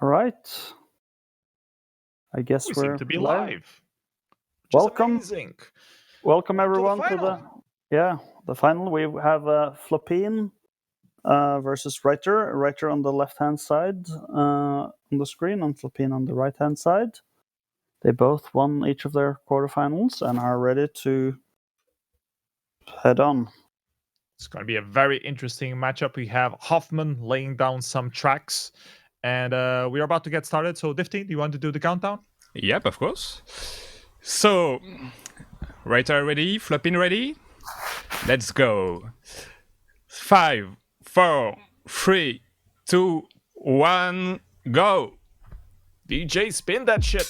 All right. I guess We we're seem to be live. Welcome. Amazing. Welcome everyone to the final. We have Flopine versus Writer. Writer on the left-hand side on the screen, and Flopine on the right-hand side. They both won each of their quarterfinals and are ready to head on. It's going to be a very interesting matchup. We have Hoffman laying down some tracks, and we are about to get started. So, Difty, do you want to do the countdown? Yep, of course. So, Writer ready? Flopin ready? Let's go. 5, 4, 3, 2, 1, go. DJ, spin that shit.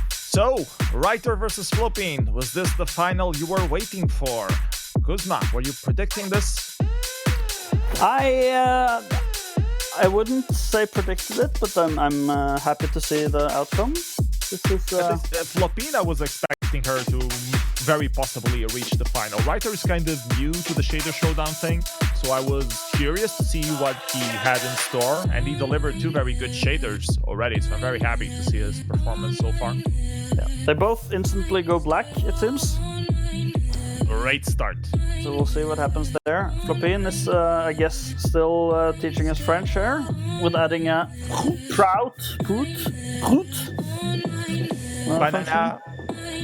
So, Writer versus Flopin. Was this the final you were waiting for? Kuzma, were you predicting this? I wouldn't say predicted it, but I'm happy to see the outcome. This is Flopin, I was expecting her to very possibly reach the final. Writer is kind of new to the Shader Showdown thing, so I was curious to see what he had in store, and he delivered 2 very good shaders already, so I'm very happy to see his performance so far. Yeah. They both instantly go black, it seems. Great start. So we'll see what happens there. Flopin is, I guess, still teaching us French here, with adding a prout.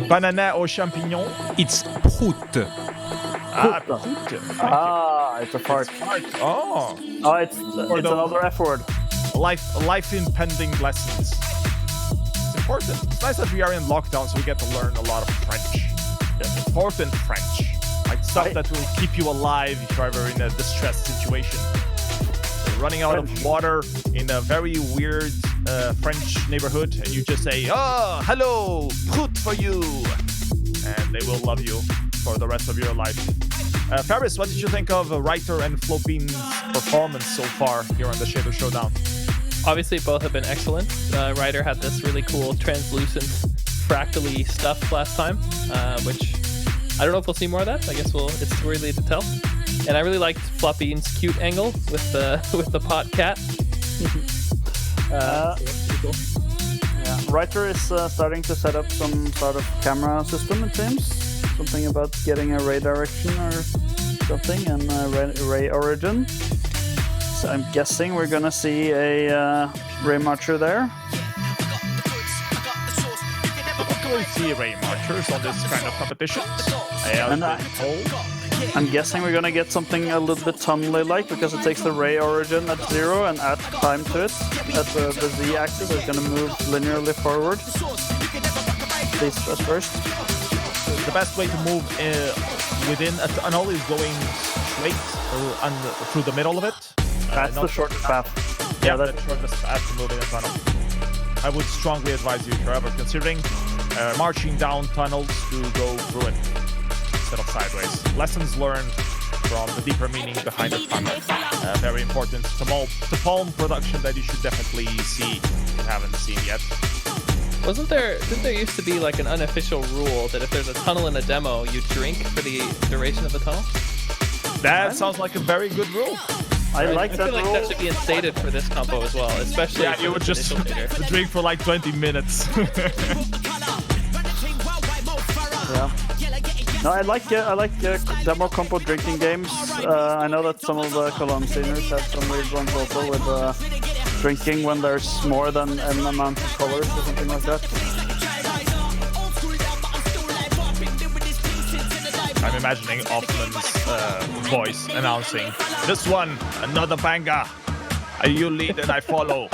Banana au champignon. It's prout. It's a fart. Oh, it's another F word. Life impending lessons. It's important. It's nice that we are in lockdown, so we get to learn a lot of French. Important French, like stuff that will keep you alive if you're ever in a distressed situation. You're running out of water in a very weird French neighborhood, and you just say, "Oh, hello, prout for you," and they will love you for the rest of your life. Ferris, what did you think of Writer and Flopin's performance so far here on the Shader Showdown? Obviously, both have been excellent. Writer had this really cool translucent fractally stuff last time, which I don't know if we'll see more of that. I guess it's too early to tell. And I really liked Flopin's cute angle with the pot cat. Pretty cool. Yeah, Writer is starting to set up some sort of camera system, it seems. Something about getting a ray direction or something, and ray origin. So I'm guessing we're gonna see a ray marcher there. We see ray marchers on this kind of competition. I'm guessing we're gonna get something a little bit tunnely-like, because it takes the ray origin at 0 and adds time to it. At the z-axis, it's gonna move linearly forward. At least at first. The best way to move within a tunnel is going straight through the middle of it. That's the shortest path. Yeah, that's the shortest path to move in a tunnel. I would strongly advise you, if you're ever considering marching down tunnels, to go through it instead of sideways. Lessons learned from the deeper meaning behind the tunnel. Very important to palm production that you should definitely see if you haven't seen yet. Didn't there used to be like an unofficial rule that if there's a tunnel in a demo, you drink for the duration of the tunnel? That sounds like a very good rule. I like that rule. I feel like that should be instated for this combo as well, especially. Yeah, you would just drink for like 20 minutes. Yeah. No, I like demo combo drinking games. I know that some of the Cologne sceners have some weird ones also with drinking when there's more than an amount of colors or something like that. I'm imagining Hoffman's voice announcing, "This one, another banger. You lead and I follow."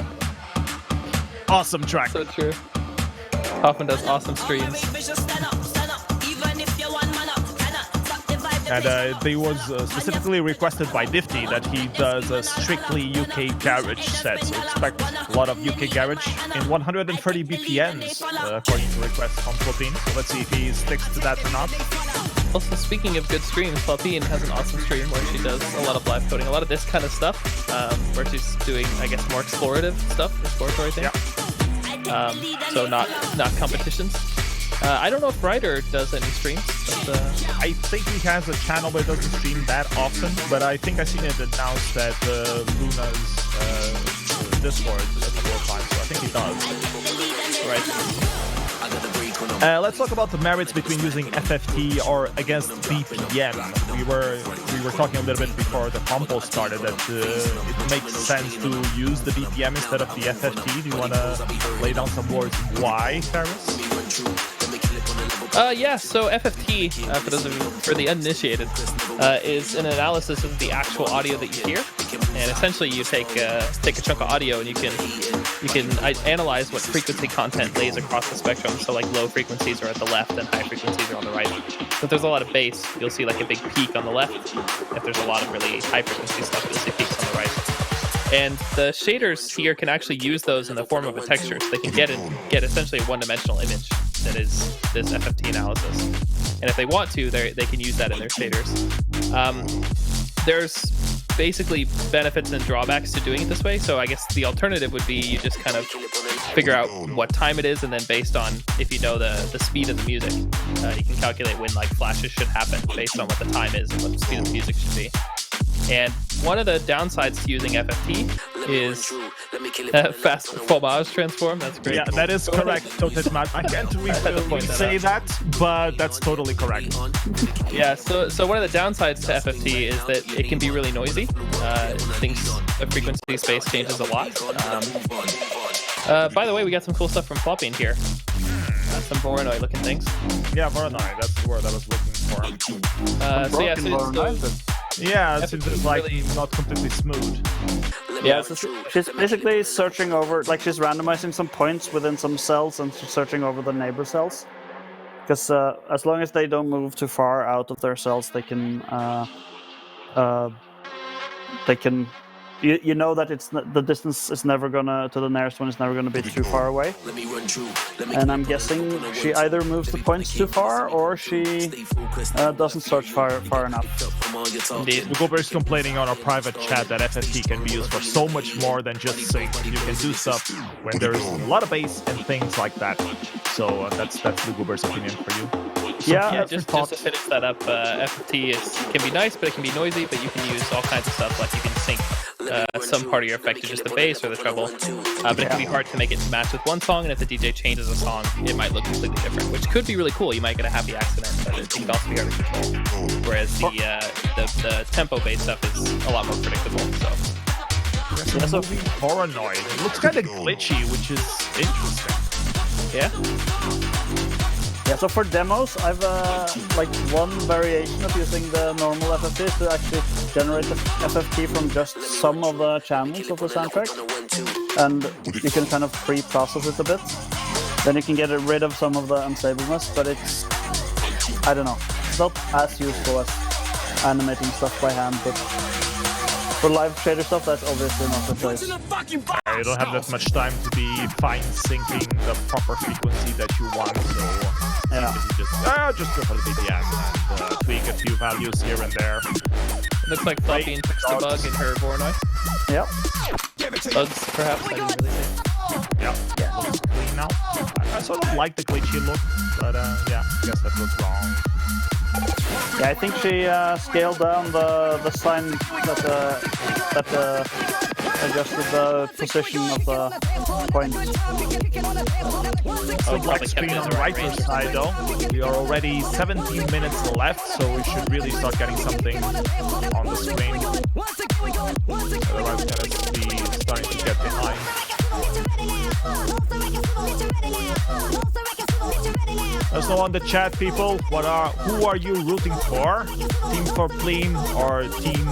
Awesome track. So true. Hoffman does awesome streams. And it was specifically requested by Difty that he does a strictly UK garage set. So expect a lot of UK garage in 130 BPMs, according to requests from Flopin. So let's see if he sticks to that or not. Also, speaking of good streams, Flopin has an awesome stream where she does a lot of live coding, a lot of this kind of stuff, where she's doing, I guess, more explorative stuff, exploratory things. Yeah. So not competitions. I don't know if Ryder does any streams, but I think he has a channel but doesn't stream that often, but I think I've seen it announced at Luna's Discord a couple of times, so I think he does. right. Let's talk about the merits between using FFT or against BPM. We were talking a little bit before the compo started that it makes sense to use the BPM instead of the FFT. Do you want to lay down some words why, Ferris? Yeah, so FFT, for the uninitiated, is an analysis of the actual audio that you hear, and essentially you take a chunk of audio and you can analyze what frequency content lays across the spectrum. So like low frequencies are at the left and high frequencies are on the right. So if there's a lot of bass, you'll see like a big peak on the left. If there's a lot of really high frequency stuff, you'll see peaks on the right. And the shaders here can actually use those in the form of a texture, so they can get essentially a one-dimensional image that is this FFT analysis. And if they want to, they can use that in their shaders. There's basically benefits and drawbacks to doing it this way. So I guess the alternative would be you just kind of figure out what time it is, and then based on if you know the speed of the music, you can calculate when like flashes should happen based on what the time is and what the speed of the music should be. And one of the downsides to using FFT is fast fromage transform. That's great. Yeah, that is correct. I can't really say that, but that's totally correct. Yeah, so one of the downsides to FFT is that it can be really noisy. The frequency space changes a lot. By the way, we got some cool stuff from Floppy in here. Some Voronoi looking things. Yeah, Voronoi, that's the word I was looking for. Yeah, it seems like really not completely smooth. Yeah, so she's basically searching over, like she's randomizing some points within some cells and she's searching over the neighbor cells. Because as long as they don't move too far out of their cells, they can you know that the distance is never gonna to the nearest one is never gonna be too far away. And I'm guessing she either moves the points too far or she doesn't search far enough. Indeed. Goober is complaining on our private chat that FFT can be used for so much more than just sync. You can do stuff when there's a lot of bass and things like that. So that's the Goober's opinion for you. Yeah, just to finish that up, FFT can be nice, but it can be noisy, but you can use all kinds of stuff, like you can sync some part of your effect to just the bass or the treble, but it can be hard to make it match with one song, and if the DJ changes a song, it might look completely different, which could be really cool. You might get a happy accident, but it can also be hard to control, whereas the tempo-based stuff is a lot more predictable. So Voronoi. It looks kind of glitchy, which is interesting. Yeah? Yeah, so for demos, I've like one variation of using the normal FFT is to actually generate the FFT from just some of the channels of the soundtrack, and you can kind of pre-process it a bit. Then you can get rid of some of the unstableness, but it's, I don't know, it's not as useful as animating stuff by hand, but for live shader stuff, that's obviously not the choice. You don't have that much time to be fine syncing the proper frequency that you want, so yeah, just go for the BPM and tweak a few values here and there. It looks like Floppy fixed a bug in her Voronoi. Yep. Bugs, perhaps. I didn't really see. Yeah, looks clean now. I sort of like the glitchy look, but yeah, I guess that was wrong. Yeah, I think she scaled down the sign that adjusted the position of the point. So black screen on the right side though. We are already 17 minutes left, so we should really start getting something on the screen. Otherwise we're gonna be starting to get behind. Let us know on the chat, people. Who are you rooting for? Team for Pleen or Team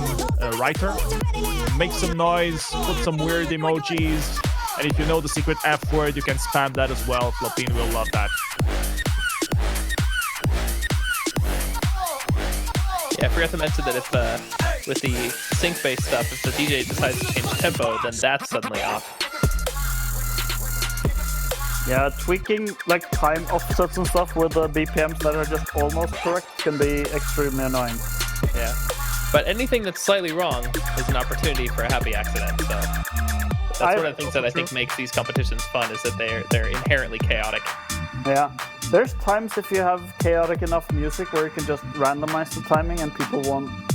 Writer? Make some noise, put some weird emojis, and if you know the secret F word, you can spam that as well. Flopin will love that. Yeah, I forgot to mention that if with the sync-based stuff, if the DJ decides to change tempo, then that's suddenly off. Yeah, tweaking like time offsets and stuff with the BPMs that are just almost correct can be extremely annoying. Yeah, but anything that's slightly wrong is an opportunity for a happy accident. So that's one of the things that I think makes these competitions fun, is that they're inherently chaotic. Yeah, There's times if you have chaotic enough music where you can just randomize the timing and people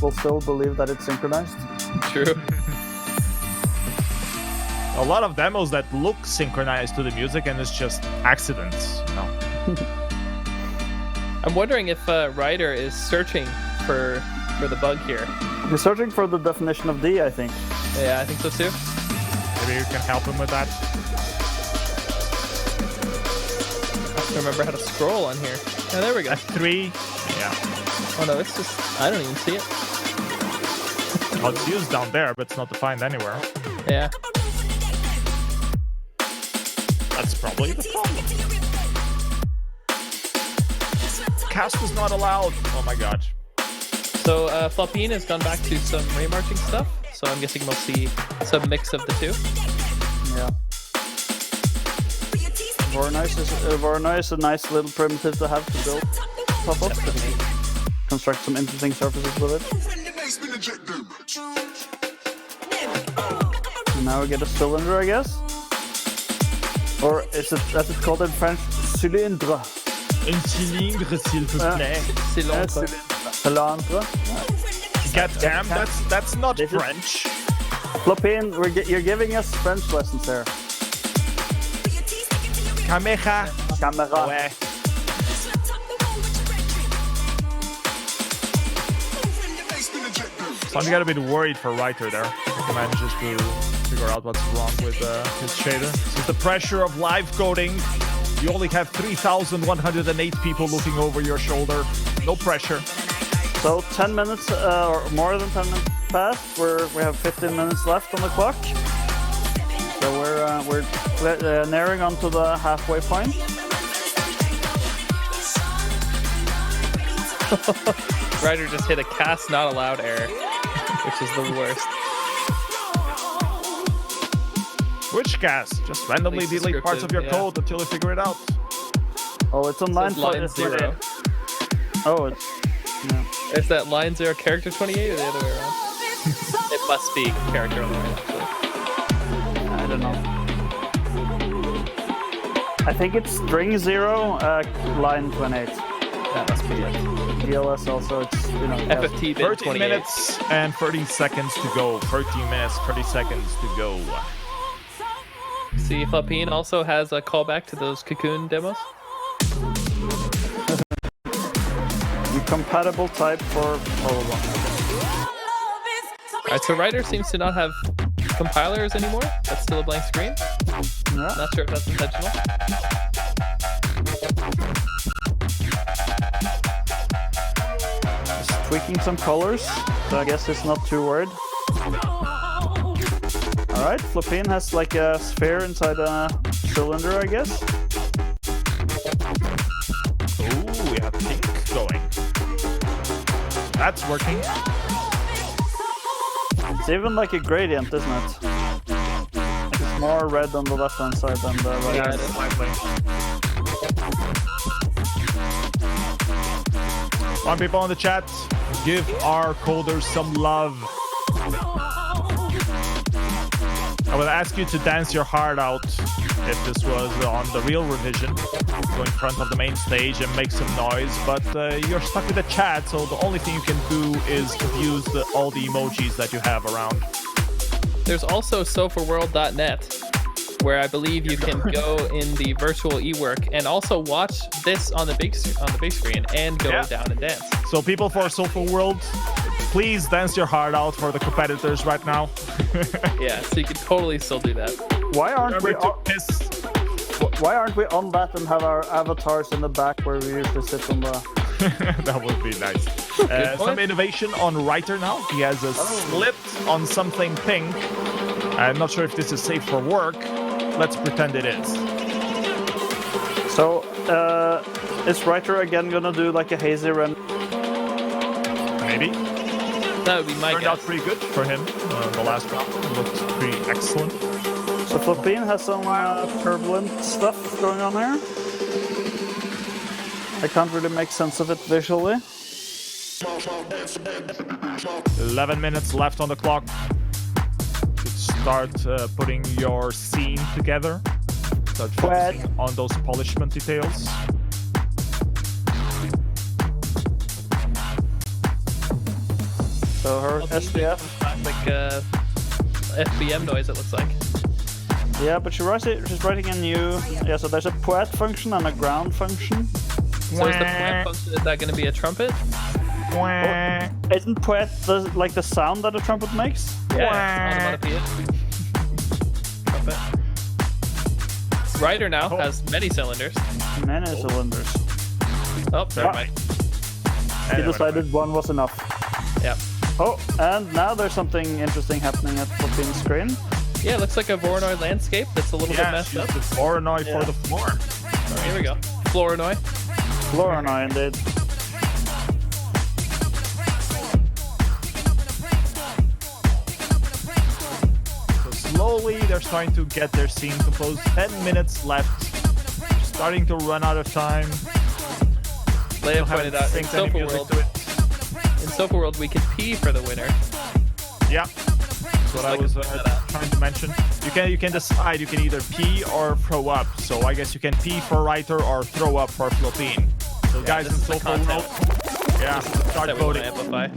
will still believe that it's synchronized. True. A lot of demos that look synchronized to the music and it's just accidents. I'm wondering if Ryder is searching for the bug here. You're searching for the definition of D, I think. Yeah, I think so too. Maybe you can help him with that. I have to remember how to scroll on here. Oh, there we go. F3. Yeah. Oh no, it's just, I don't even see it. Oh, it's used down there, but it's not defined anywhere. Yeah. That's probably the problem. Cast is not allowed. Oh my god. So Flopine has gone back to some remarching stuff. So I'm guessing we'll see some mix of the two. Yeah. Vornoise is a nice little primitive to have to build top of. Construct some interesting surfaces with it. And now we get a cylinder, I guess. Or is it, as it's called in French, cylindre. Un cylindre, s'il vous plaît. Cylindre. God damn, that's not French. Flopine, you're giving us French lessons there. Camera. Camera. Ouais. So I got a bit worried for Ryder there. He manages to figure out what's wrong with his shader. So the pressure of live coding. You only have 3,108 people looking over your shoulder. No pressure. So 10 minutes or more than 10 minutes passed. We have 15 minutes left on the clock. So we're nearing onto the halfway point. Ryder just hit a cast not allowed error, which is the worst. Which cast? Just randomly Least delete parts of your descriptive, code until you figure it out. Oh, it's on line Line 0. Oh, it's... Yeah. Is that line 0 character 28 or the other way around? It must be character on the right, actually. I don't know. I think it's string 0, line 28. That must be it. DLS also, it's, you know... FFT bit 13 28. minutes and 30 seconds to go. 13 minutes, 30 seconds to go. See, Flopine also has a callback to those Cocoon demos. The compatible type for all of them. Alright, so Ryder seems to not have compilers anymore. That's still a blank screen. Yeah. Not sure if that's intentional. Just tweaking some colors, so I guess it's not too worried. Alright, Flopine has like a sphere inside a cylinder, I guess. Ooh, we have pink going. That's working. It's even like a gradient, isn't it? It's more red on the left-hand side than the right. Yeah, it is. Come on, people in the chat, give our coders some love. I would ask you to dance your heart out if this was on the real revision. Go in front of the main stage and make some noise, but you're stuck with the chat, so the only thing you can do is use all the emojis that you have around. There's also sofaworld.net, where I believe you can go in the virtual eWork and also watch this on the big screen and go down and dance. So people for Sofa World, please dance your heart out for the competitors right now. Yeah, so you can totally still do that. Why aren't we? Remember to piss. Why aren't we on that and have our avatars in the back where we usually sit on the? That would be nice. Some innovation on Ryder now. He has a slipped on something pink. I'm not sure if this is safe for work. Let's pretend it is. So, is Ryder again gonna do like a hazy run? Maybe. That would be my Turned out guess. pretty good for him. The last round looked pretty excellent. So Flopine has some turbulent stuff going on here. I can't really make sense of it visually. 11 minutes left on the clock. Should start putting your scene together. Start focusing on those polishment details. So her SPF. Like FBM noise, it looks like. Yeah, but she's writing a new. Yeah, so there's a poet function and a ground function. So is the poet function, is that going to be a trumpet? Isn't poet like the sound that a trumpet makes? Yeah, onomatopoeia. Trumpet. Ryder now has many cylinders. Many cylinders. Oh, never mind. He decided one was enough. Yeah. Oh, and now there's something interesting happening at the pin screen. Yeah, it looks like a Voronoi landscape that's a little bit messed up. The Voronoi for the floor. Oh, here we go. Floronoi. Floronoi, indeed. So slowly they're starting to get their scene composed. 10 minutes left. Starting to run out of time. Leia pointed out in Sync any music Sofa to it. World we could pee for the winner. Yeah, that's what I was trying to mention. You can decide. You can either pee or throw up. So I guess you can pee for Ryder or throw up for Flopine. So guys in Sofa World, yeah, start That we want voting. to amplify.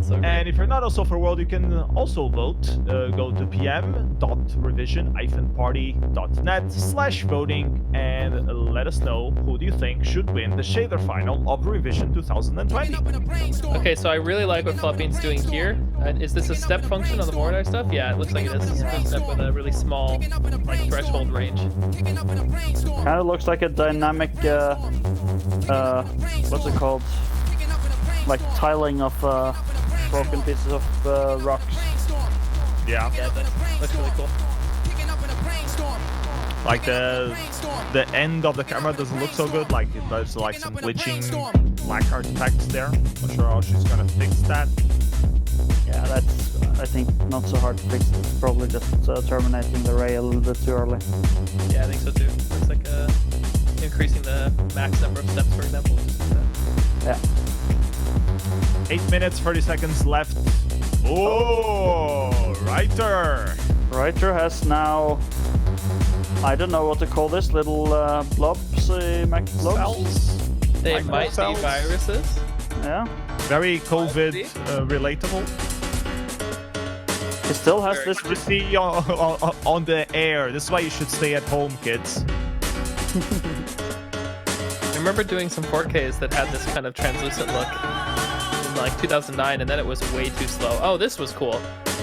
So great. And if you're not on Sofa World, you can also vote. Go to pm.revision-party.net/voting and let us know who do you think should win the shader final of Revision 2020. Okay, so I really like what Flopine's doing here. Is this a step function on the Voronoi stuff? Yeah, it looks like it is. It's a step with a really small like threshold range. Kind of looks like a dynamic. What's it called? Like tiling of broken pieces of rocks. Yeah, Yeah, that looks really cool. like the end of the camera doesn't look so good. Like there's like some glitching black artifacts there. Not sure how she's gonna fix that. Yeah, that's I think not so hard to fix. It's probably just terminating the ray a little bit too early. Yeah, I think so too. Looks like increasing the max number of steps, for example. Yeah. 8 minutes, 30 seconds left. Oh, Ryder. Ryder has now. I don't know what to call this little blobs, Mac blobs. Cells. They Micro might be cells. viruses. Yeah. Very COVID relatable. He still has Very this. You see on the air. This is why you should stay at home, kids. I remember doing some 4Ks that had this kind of translucent look in like 2009, and then it was way too slow. Oh, this was cool.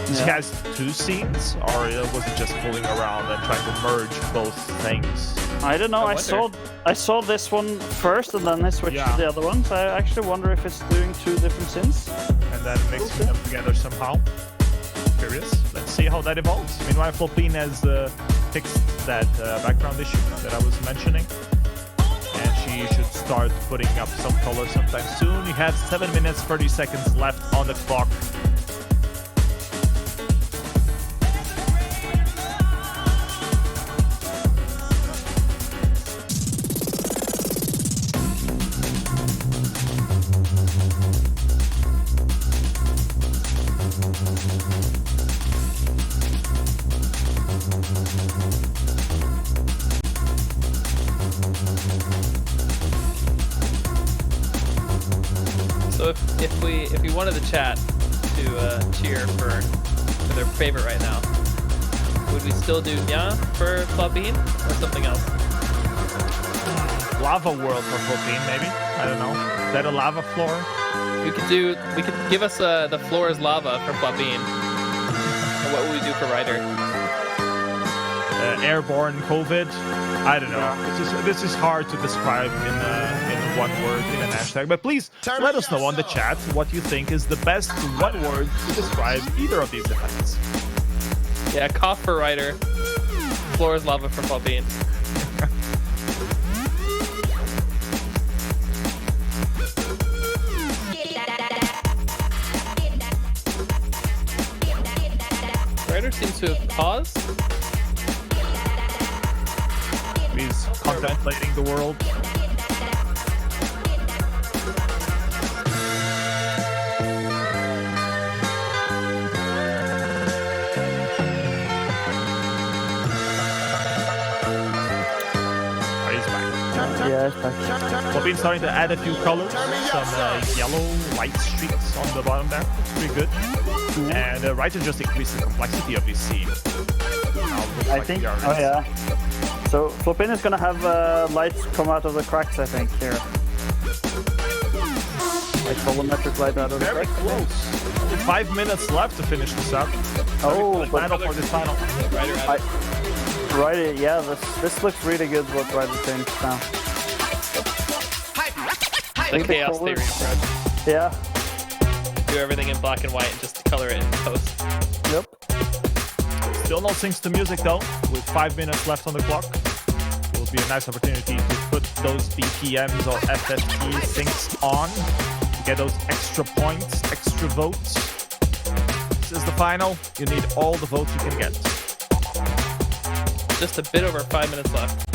She Yeah. has two scenes, or was it just fooling around and trying to merge both things? I don't know. I I saw this one first, and then I switched Yeah. to the other one. So I actually wonder if it's doing two different scenes. And then mixing them together somehow. Curious. Let's see how that evolves. Meanwhile, Flopine has fixed that background issue that I was mentioning. And she should start putting up some color sometime soon. You have 7 minutes, 30 seconds left on the clock. So if we wanted the chat to cheer for their favorite right now, would we still do Nya for Flopine or something else? Lava world for Flopine, maybe? I don't know. Is that a lava floor? We could give us the floor is lava for Flopine. And what would we do for Ryder? Airborne COVID. I don't know. This is hard to describe in one word in an hashtag. But please let us know on the chat what you think is the best one word to describe either of these effects. Yeah, cough for Ryder. Floor is lava for Flopine. Ryder seems to have paused. He's contemplating the world. Oh, he's back. Yeah, it's back. We've been starting to add a few colors, some yellow light streaks on the bottom there. It's pretty good. And Writer just increased the complexity of this scene. I think. Oh yeah. So Flopin is gonna have lights come out of the cracks. I think here. Like volumetric light out of the Very cracks. close. Only 5 minutes left to finish this up. Oh, but Final for this final. Ryder had it. Right, yeah, this looks really good. What Ryder changed now. The chaos theory approach. Yeah. Do everything in black and white and just color it in post. Yep. Still no syncs to music though, with 5 minutes left on the clock. Will be a nice opportunity to put those BPMs or FFT syncs on to get those extra points, extra votes. This is the final. You need all the votes you can get. Just a bit over 5 minutes left.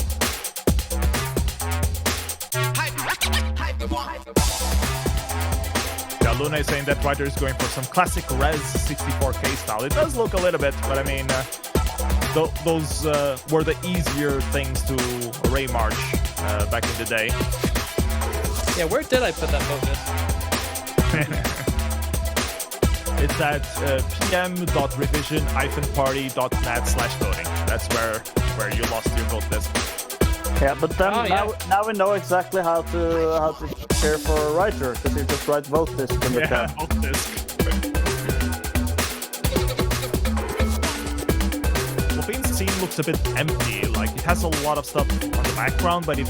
Yeah, Luna is saying that Ryder is going for some classic Res 64K style. It does look a little bit, but I mean, those were the easier things to array march back in the day. Yeah, where did I put that vote in? It's at pm.revision-party.net/voting. That's where you lost your vote list. Yeah, but then yeah. now we know exactly how to care for a writer, because you just write vote disk in the Yeah, chat. vote disk. Flopin's scene looks a bit empty. Like it has a lot of stuff on the background, but it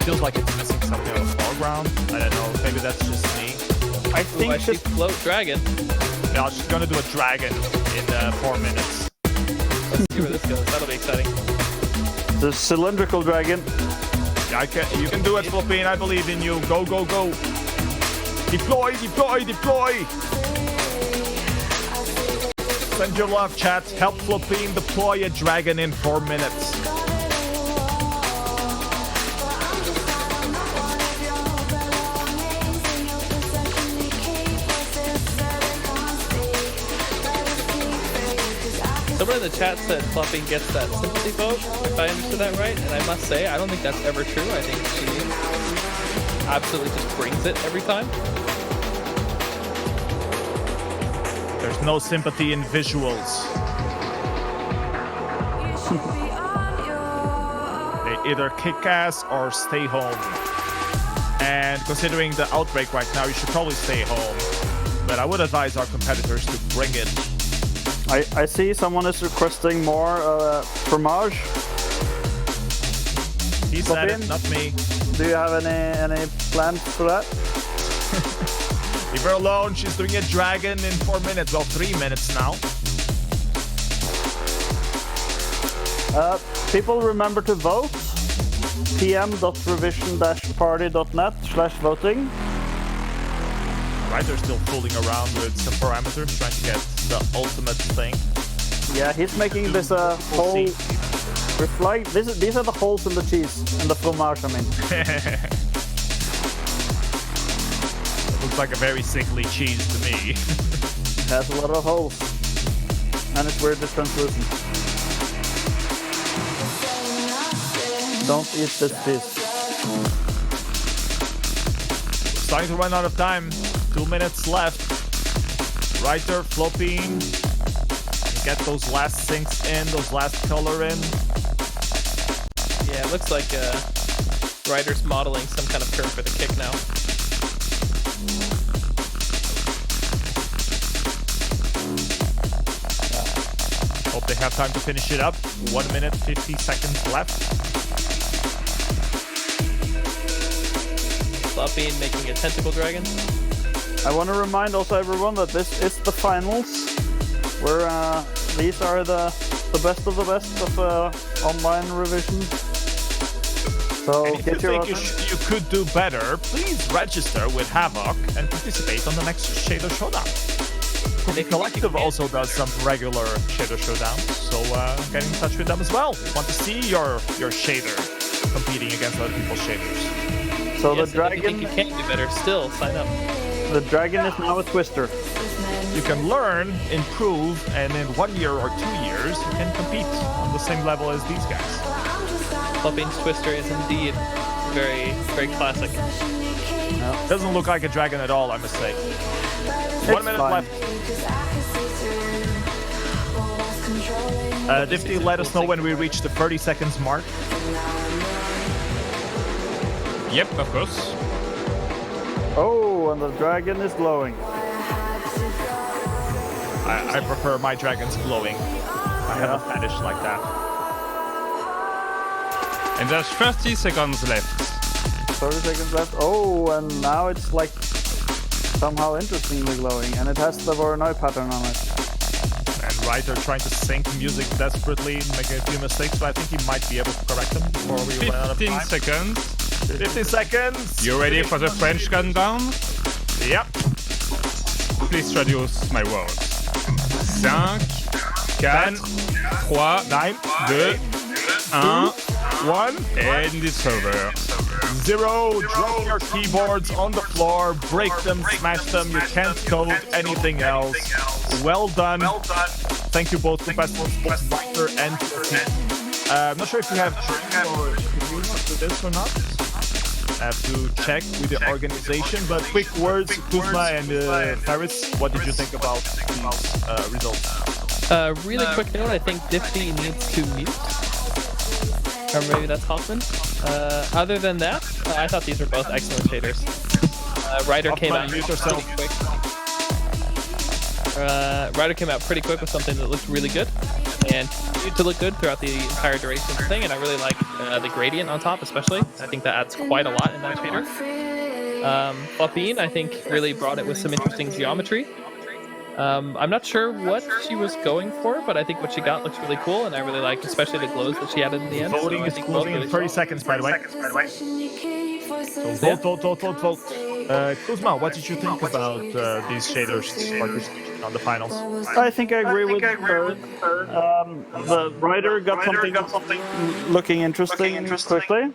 feels like it's missing something on the foreground. I don't know. Maybe that's just me. I Ooh, think I see float dragon. Yeah, she's gonna do a dragon in 4 minutes. Let's see where this goes. That'll be exciting. the cylindrical dragon. Yeah, you can do it, Flopin. I believe in you. Go, go, go. Deploy, deploy, deploy. Send your love, chat. Help Flopin deploy a dragon in 4 minutes. Someone in the chat said Fluffing gets that sympathy vote, if I understood that right. And I must say, I don't think that's ever true. I think she absolutely just brings it every time. There's no sympathy in visuals. They either kick ass or stay home. And considering the outbreak right now, you should probably stay home. But I would advise our competitors to bring it. I see someone is requesting more fromage. He said Flopin? it, not me. Do you have any plans for that? Leave her alone. She's doing a dragon in 4 minutes. Well, 3 minutes now. People remember to vote. pm.revision-party.net/voting. Right, they're still fooling around with some parameters, trying to get the ultimate thing. Yeah, he's making this a We'll whole. see. These are the holes in the cheese and the fromage. I mean, Looks like a very sickly cheese to me. it has a lot of holes, and it's weirdly translucent. Don't eat this cheese. Starting to run out of time. 2 minutes left. Writer, Flopin. Get those last syncs in, those last color in. Yeah, it looks like Ryder's modeling some kind of curve for the kick now. Hope they have time to finish it up. 1 minute, 50 seconds left. Fluffing making a tentacle dragon. I want to remind also everyone that this is the finals, where these are the best of the best of online revision. So And if get you your think you could do better, please register with Havoc and participate on the next Shadow Showdown. The Collective also does some regular Shadow Showdowns, so get in touch with them as well. We want to see your shader competing against other people's shaders. So Yes, the and if you think dragon, you can do better, still sign up. the dragon is now a twister. You can learn, improve, and in 1 year or 2 years, you can compete on the same level as these guys. Fluffing's Twister is indeed very, very classic. Doesn't look like a dragon at all, I must say. It's 1 minute fine. left. Difty, let us know when we reach the 30 seconds mark. Yep, of course. Oh, and the dragon is glowing. I prefer my dragons glowing. I have a fetish like that. And there's 30 seconds left. 30 seconds left. Oh, and now it's like somehow interestingly glowing, and it has the Voronoi pattern on it. And Ryder trying to sync music desperately, making a few mistakes, but I think he might be able to correct them before we run out of 15 time. seconds. 50 seconds. You ready for the French countdown? Yep. Please traduce my words. 5, 4, 3, 9, 2, 1, 1, and it's over. 0. Drop your keyboards on the floor, break them, smash them. You can't code anything else. Well done. Thank you both, contestants, both Ryder and Sophie. I'm not sure if you have or to this or not. I have to check with the organization, but quick words, Kuzma and Harris, what did you think about these results? Really quick note, I think Difty needs to mute. Or maybe that's Hoffman. Other than that, I thought these were both excellent shaders. Ryder came Hoffman, out mute pretty yourself. quick. Ryder came out pretty quick with something that looked really good, and continued to look good throughout the entire duration of the thing, and I really like the gradient on top especially. I think that adds quite a lot in that shader. Flopine, I think, really brought it with some interesting geometry. I'm not sure what she was going for, but I think what she got looks really cool, and I really like especially the glows that she added in the end. Voting so I is think closing in really 30 strong. seconds, by the way. So vote. Kuzma, what did you think about these shaders participating on the finals? I think I agree with her. The Ryder got something looking interesting quickly.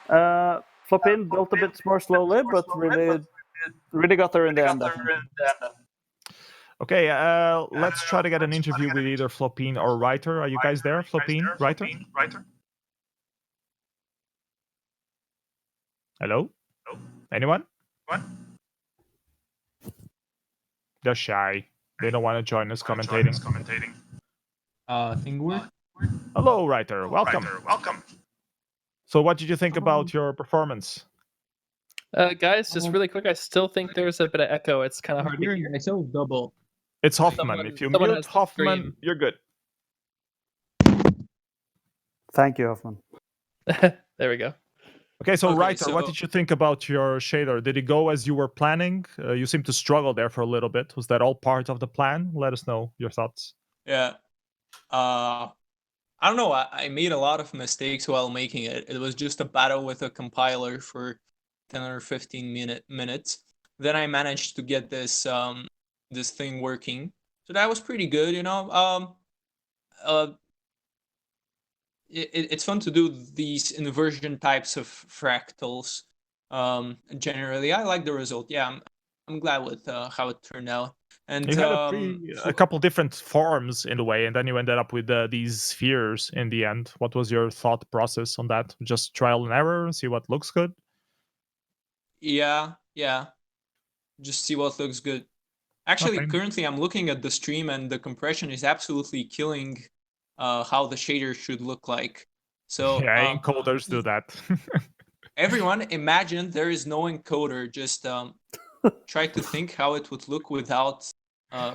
Flopin built a bit more slowly, but really got there in the end. I think. Okay, let's try to get an interview with either Flopine or Ryder. Are you guys there, Flopine, Ryder? Hello? Anyone? They're shy. They don't want to join us commentating. Thing work? Hello, Ryder. Welcome. So what did you think about your performance? Guys, just really quick, I still think there's a bit of echo. It's kind of hard to Hearing hear. myself double. It's Hoffman. If you someone mute has to Hoffman, scream. you're good. Thank you, Hoffman. There we go. Okay, so Okay, Ryder, what so- did you think about your shader? Did it go as you were planning? You seemed to struggle there for a little bit. Was that all part of the plan? Let us know your thoughts. Yeah. I don't know. I made a lot of mistakes while making it. It was just a battle with a compiler for 10 or 15 minutes. Then I managed to get this this thing working. So that was pretty good, you know. It's fun to do these inversion types of fractals. Generally, I like the result. Yeah, I'm glad with how it turned out. And You had a couple different forms in the way, and then you ended up with these spheres in the end. What was your thought process on that? Just trial and error, see what looks good? yeah, just see what looks good. Actually, Okay. currently I'm looking at the stream, and the compression is absolutely killing how the shader should look like. So Yeah, encoders do that. everyone, imagine there is no encoder. Just try to think how it would look without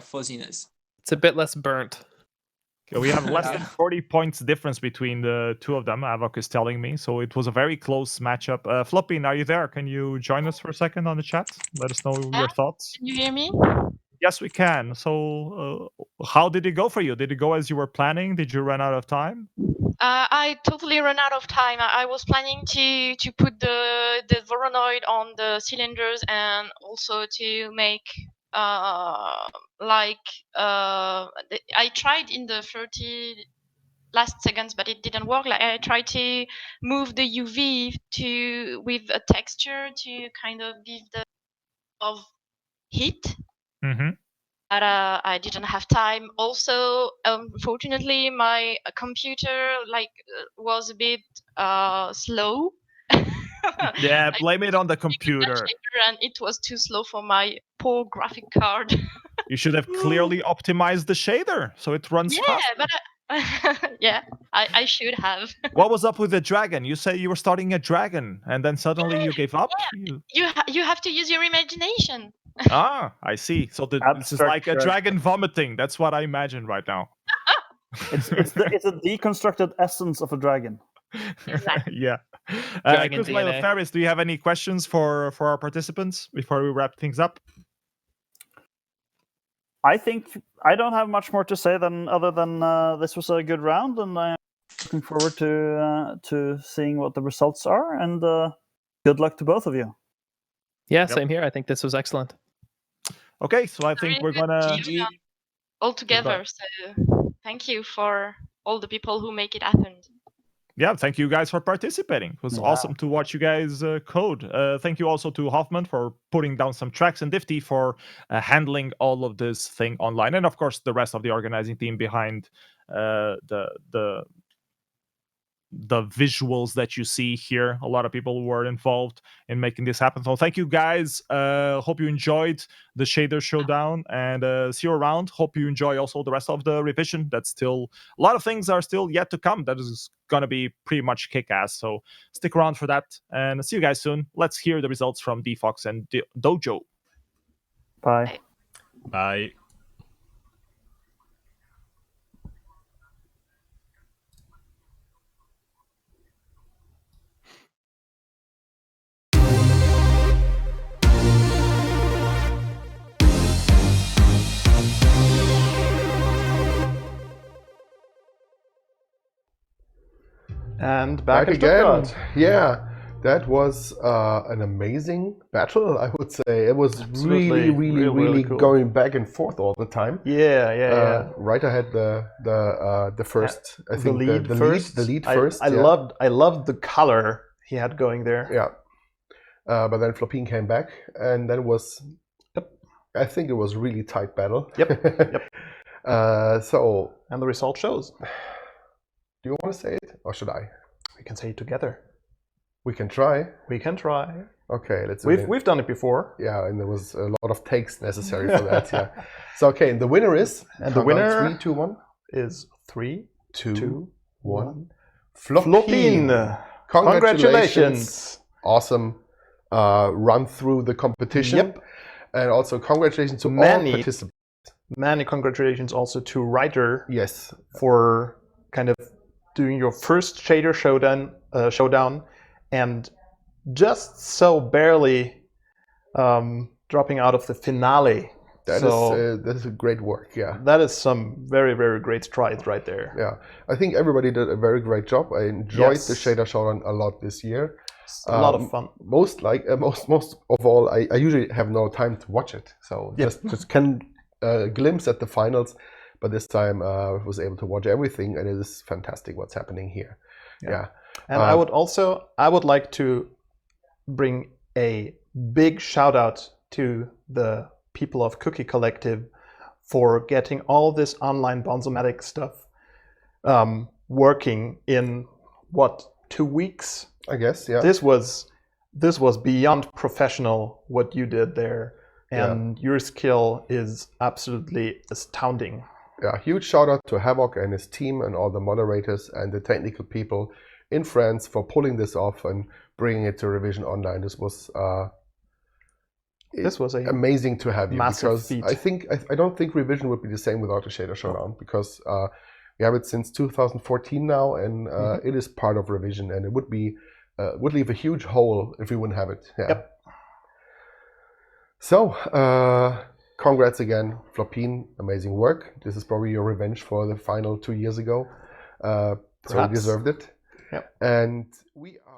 fuzziness. It's a bit less burnt. Okay, we have less than Yeah. 40 points difference between the two of them, Avok is telling me. So it was a very close matchup. Flopin, are you there? Can you join us for a second on the chat? Let us know your thoughts. Can you hear me? Yes, we can. So how did it go for you? Did it go as you were planning? Did you run out of time? I totally ran out of time. I was planning to put the Voronoi on the cylinders and also to make I tried in the 30 last seconds, but it didn't work. Like I tried to move the UV with a texture to kind of give the of heat. Mm-hmm. But I didn't have time. Also, unfortunately, my computer was a bit slow. Yeah, I blame it on the that computer. shader and it was too slow for my poor graphic card. You should have clearly optimized the shader so it runs Yeah, fast. but yeah, I should have. What was up with the dragon? You said you were starting a dragon, and then suddenly you gave up. You have to use your imagination. I see. So this is Abstract like a dragon. dragon vomiting. That's what I imagine right now. It's a deconstructed essence of a dragon. Exactly. Yeah. Dragon Kuzma, DNA. Ferris, do you have any questions for our participants before we wrap things up? I think I don't have much more to say other than this was a good round, and I'm looking forward to seeing what the results are. And good luck to both of you. Yeah, same here. I think this was excellent. Okay, so I think we're gonna. GG. All together. So thank you for all the people who make it happen. Yeah, thank you guys for participating. It was awesome to watch you guys code. Thank you also to Hoffman for putting down some tracks and Difty for handling all of this thing online, and of course the rest of the organizing team behind the visuals that you see here. A lot of people were involved in making this happen. So thank you guys. Hope you enjoyed the Shader Showdown, and see you around. Hope you enjoy also the rest of the revision. That's still a lot of things are still yet to come. That is gonna be pretty much kick-ass. So stick around for that, and see you guys soon. Let's hear the results from DFox and Dojo. Bye. Bye. And back again. Stuttgart. Yeah, that was an amazing battle, I would say. It was Absolutely. really Cool. going back and forth all the time. Yeah. Ryder had the first, I think the lead first. The lead first. I loved the color he had going there. Yeah. But then Flopin came back, and then was, I think it was really tight battle. Yep. So, And the result shows. do you want to say it, or should I? We can say it together. We can try. We can try. Okay, let's do it. We've done it before. Yeah, and there was a lot of takes necessary for that. Yeah. So okay, the winner is, And the winner 3, 2, 1, is 3, 2, 1. 1. Flopin. Congratulations. Awesome run through the competition. Yep. And also congratulations to all Many. participants. Many congratulations also to Ryder Yes. for kind of doing your first Shader Showdown, and just so barely dropping out of the finale. That is a great work, yeah. That is some very, very great strides right there. Yeah. I think everybody did a very great job. I enjoyed Yes. the Shader Showdown a lot this year. A lot of fun. Most of all, I usually have no time to watch it, so just can glimpse at the finals. But this time I was able to watch everything, and it is fantastic what's happening here. Yeah. And I would like to bring a big shout out to the people of Cookie Collective for getting all this online Bonzomatic stuff working in 2 weeks? I guess, yeah. This was beyond professional what you did there, and your skill is absolutely astounding. Yeah, huge shout out to Havoc and his team and all the moderators and the technical people in France for pulling this off and bringing it to Revision Online. This was amazing to have you, because feat. I don't think Revision would be the same without the Shader Showdown, because we have it since 2014 now, and it is part of Revision, and it would leave a huge hole if we wouldn't have it. Yeah. Yep. So, congrats again, Flopin. Amazing work. This is probably your revenge for the final 2 years ago. So you deserved it. Yep. And we are